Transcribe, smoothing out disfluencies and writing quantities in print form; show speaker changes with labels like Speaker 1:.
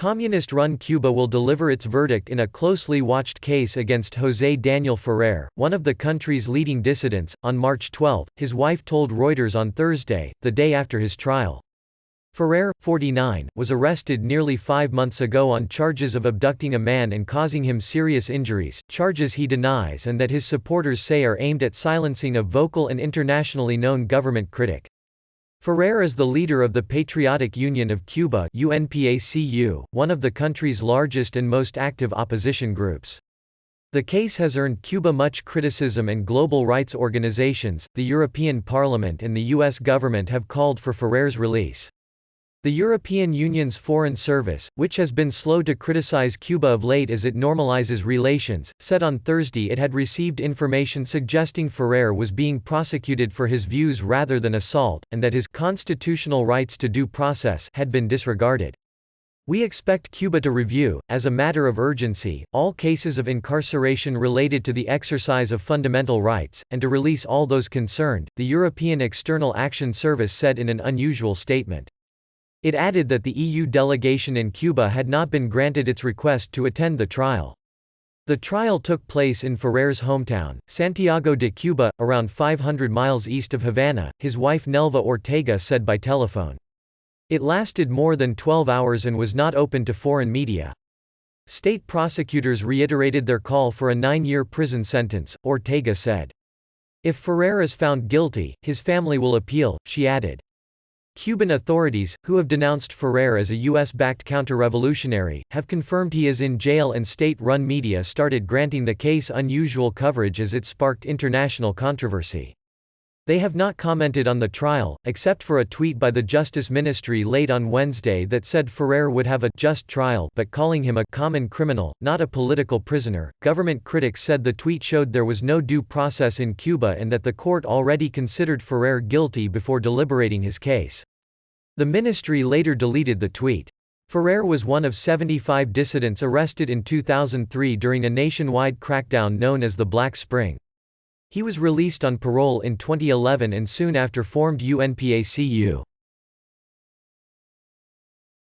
Speaker 1: Communist-run Cuba will deliver its verdict in a closely watched case against José Daniel Ferrer, one of the country's leading dissidents, on March 12, his wife told Reuters on Thursday, the day after his trial. Ferrer, 49, was arrested nearly 5 months ago on charges of abducting a man and causing him serious injuries, charges he denies and that his supporters say are aimed at silencing a vocal and internationally known government critic. Ferrer is the leader of the Patriotic Union of Cuba (UNPACU), one of the country's largest and most active opposition groups. The case has earned Cuba much criticism, and global rights organizations, the European Parliament and the U.S. government have called for Ferrer's release. The European Union's Foreign Service, which has been slow to criticize Cuba of late as it normalizes relations, said on Thursday it had received information suggesting Ferrer was being prosecuted for his views rather than assault, and that his constitutional rights to due process had been disregarded. We expect Cuba to review, as a matter of urgency, all cases of incarceration related to the exercise of fundamental rights, and to release all those concerned, the European External Action Service said in an unusual statement. It added that the EU delegation in Cuba had not been granted its request to attend the trial. The trial took place in Ferrer's hometown, Santiago de Cuba, around 500 miles east of Havana, his wife Nelva Ortega said by telephone. It lasted more than 12 hours and was not open to foreign media. State prosecutors reiterated their call for a 9-year prison sentence, Ortega said. If Ferrer is found guilty, his family will appeal, she added. Cuban authorities, who have denounced Ferrer as a U.S.-backed counter-revolutionary, have confirmed he is in jail, and state-run media started granting the case unusual coverage as it sparked international controversy. They have not commented on the trial, except for a tweet by the Justice Ministry late on Wednesday that said Ferrer would have a just trial, but calling him a common criminal, not a political prisoner. Government critics said the tweet showed there was no due process in Cuba and that the court already considered Ferrer guilty before deliberating his case. The ministry later deleted the tweet. Ferrer was one of 75 dissidents arrested in 2003 during a nationwide crackdown known as the Black Spring. He was released on parole in 2011 and soon after formed UNPACU.